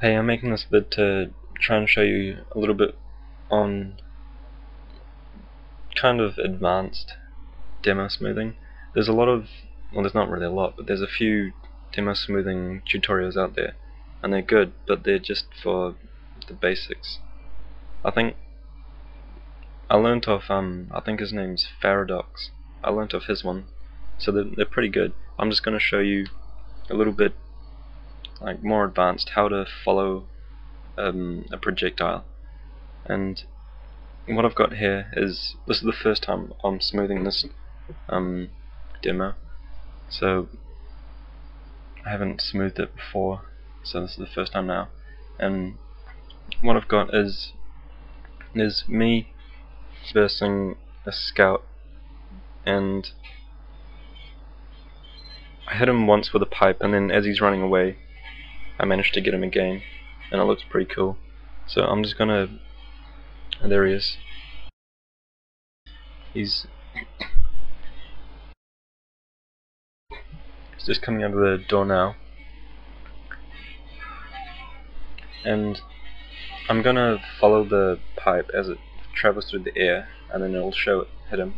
Hey, I'm making this vid to try and show you a little bit on kind of advanced demo smoothing. There's a lot of, well, there's not really a lot, but there's a few demo smoothing tutorials out there, and they're good, but they're just for the basics. I think I learnt off, I think his name's Faradox. I learnt off his one, so they're pretty good. I'm just going to show you a little bit like more advanced how to follow a projectile. And what I've got here is, this is the first time I'm smoothing this demo, so I haven't smoothed it before, so this is the first time now. And what I've got is me versing a scout, and I hit him once with a pipe, and then as he's running away I managed to get him again, and it looks pretty cool. So I'm just gonna, there he is. He's just coming out of the door now, and I'm gonna follow the pipe as it travels through the air, and then it'll show it hit him.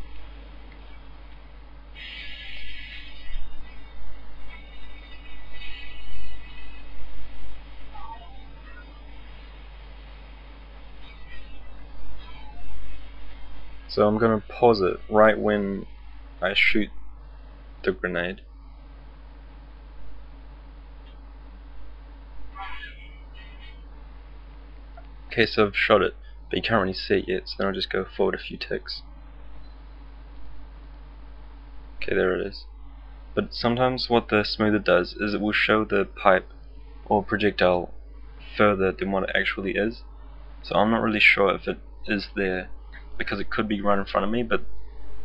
So I'm gonna pause it right when I shoot the grenade. Okay, so I've shot it, but you can't really see it yet, so then I'll just go forward a few ticks. Okay, there it is. But sometimes what the smoother does is it will show the pipe or projectile further than what it actually is. So I'm not really sure if it is there, because it could be right in front of me, but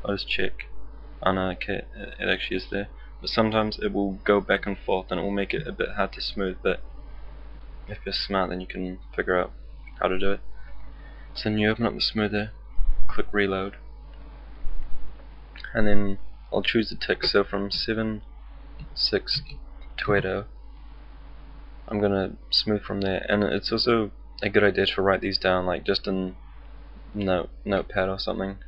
I'll just check. Oh no, okay, it actually is there. But sometimes it will go back and forth, and it will make it a bit hard to smooth, but if you're smart then you can figure out how to do it. So then you open up the smoother, click reload, and then I'll choose the tick. So from 7, 6 to 80, I'm gonna smooth from there. And it's also a good idea to write these down, like just in notepad or something.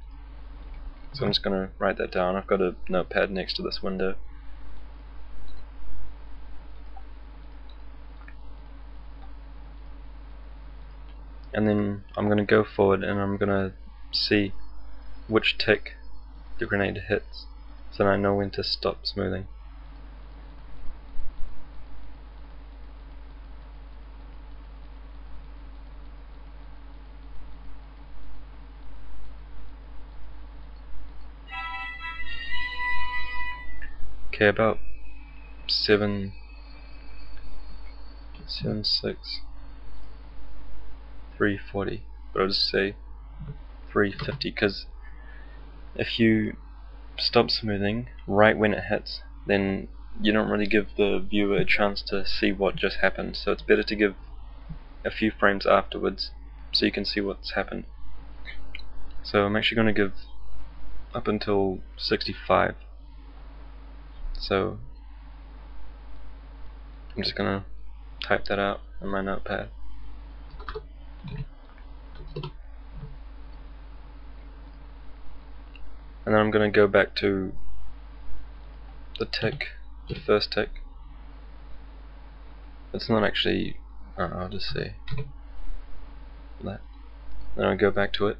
So I'm just gonna write that down. I've got a notepad next to this window. And then I'm gonna go forward, and I'm gonna see which tick the grenade hits, so then I know when to stop smoothing. Okay, about 7, 6, 340, but I'll just say 350, because if you stop smoothing right when it hits, then you don't really give the viewer a chance to see what just happened. So it's better to give a few frames afterwards so you can see what's happened. So I'm actually going to give up until 65. So I'm just going to type that out on my notepad. And then I'm going to go back to the tick, the first tick. It's not actually, I'll just say that. Then I'll go back to it.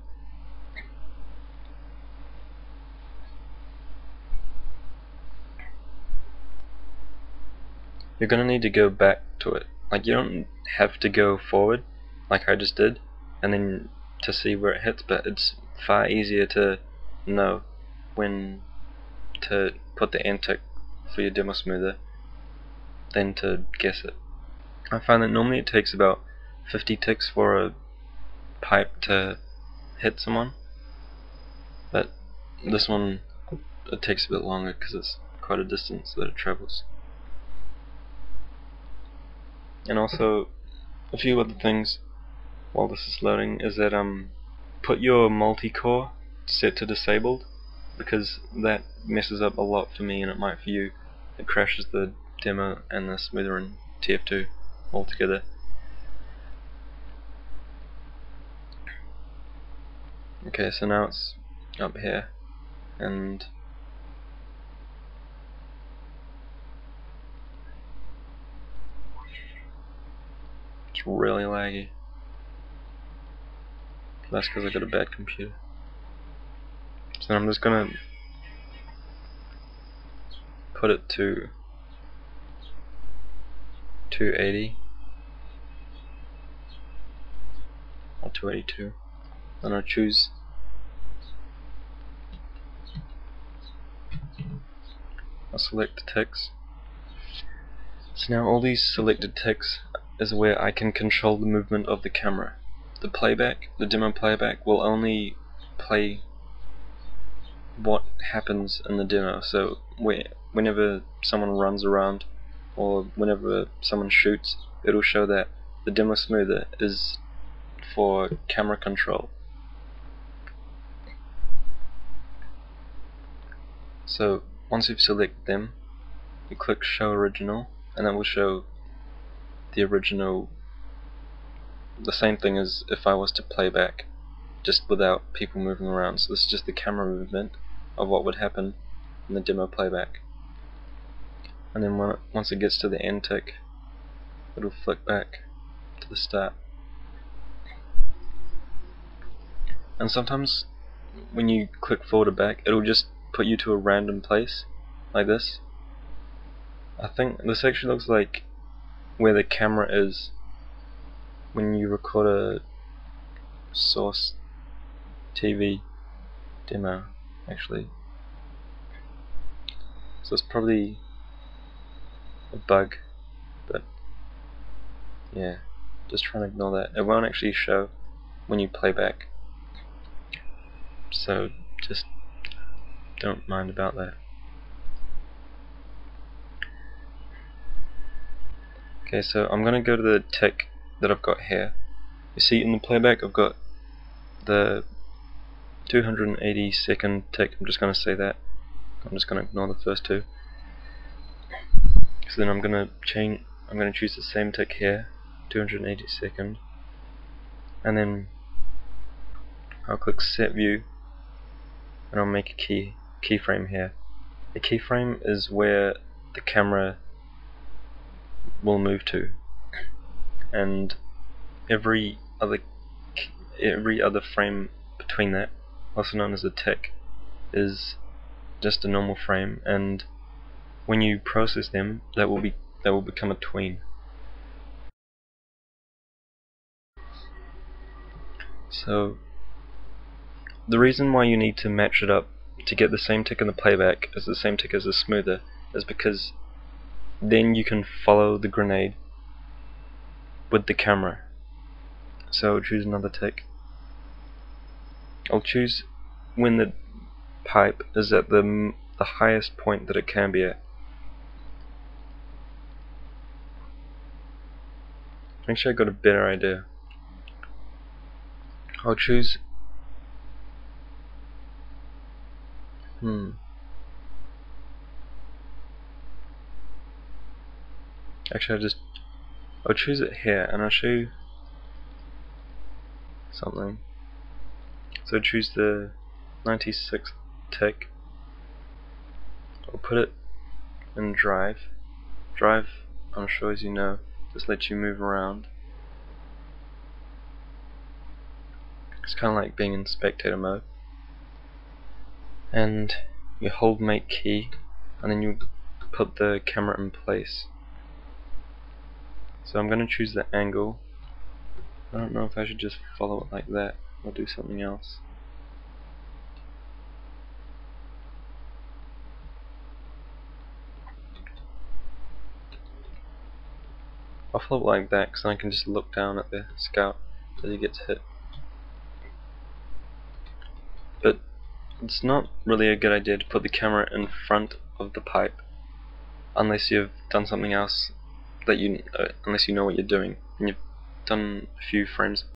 You're going to need to go back to it. Like, you don't have to go forward like I just did and then to see where it hits, but it's far easier to know when to put the end tick for your demo smoother than to guess it. I find that normally it takes about 50 ticks for a pipe to hit someone, but this one, it takes a bit longer because it's quite a distance that it travels. And also, a few other things while this is loading is that put your multi-core set to disabled, because that messes up a lot for me, and it might for you. It crashes the demo and the smoother in TF2 altogether. Okay, so now it's up here, and it's really laggy. That's because I got a bad computer. So I'm just gonna put it to 280 or 282, and I'll choose I'll select the ticks. So now all these selected ticks is where I can control the movement of the camera. The playback, the demo playback, will only play what happens in the demo. So whenever someone runs around or whenever someone shoots, it'll show that the demo smoother is for camera control. So once you've selected them, you click show original, and that will show the original, the same thing as if I was to play back, just without people moving around. So this is just the camera movement of what would happen in the demo playback. And then once it gets to the end tick, it'll flick back to the start. And sometimes when you click forward or back, it'll just put you to a random place, like this. I think this actually looks like where the camera is when you record a source TV demo, actually. So it's probably a bug, but yeah, just try and ignore that. It won't actually show when you play back, so just don't mind about that. Okay, so I'm gonna go to the tick that I've got here. You see in the playback I've got the 280-second tick. I'm just gonna say that. I'm just gonna ignore the first two. So then I'm gonna choose the same tick here, 280-second, and then I'll click set view, and I'll make a keyframe here. A keyframe is where the camera will move to, and every other frame between that, also known as a tick, is just a normal frame, and when you process them, that will become a tween. So the reason why you need to match it up to get the same tick in the playback as the same tick as the smoother is because then you can follow the grenade with the camera. So I'll choose another tick. I'll choose when the pipe is at the highest point that it can be at. Actually, I got a better idea. I'll choose Actually, I'll choose it here, and I'll show you something. So choose the 96th tick. I'll put it in drive. Drive, I'm sure as you know, just lets you move around. It's kind of like being in spectator mode. And you hold mate key, and then you put the camera in place. So I'm going to choose the angle. I don't know if I should just follow it like that or do something else. I'll follow it like that because I can just look down at the scout as he gets hit. But it's not really a good idea to put the camera in front of the pipe unless you've done something else that unless you know what you're doing and you've done a few frames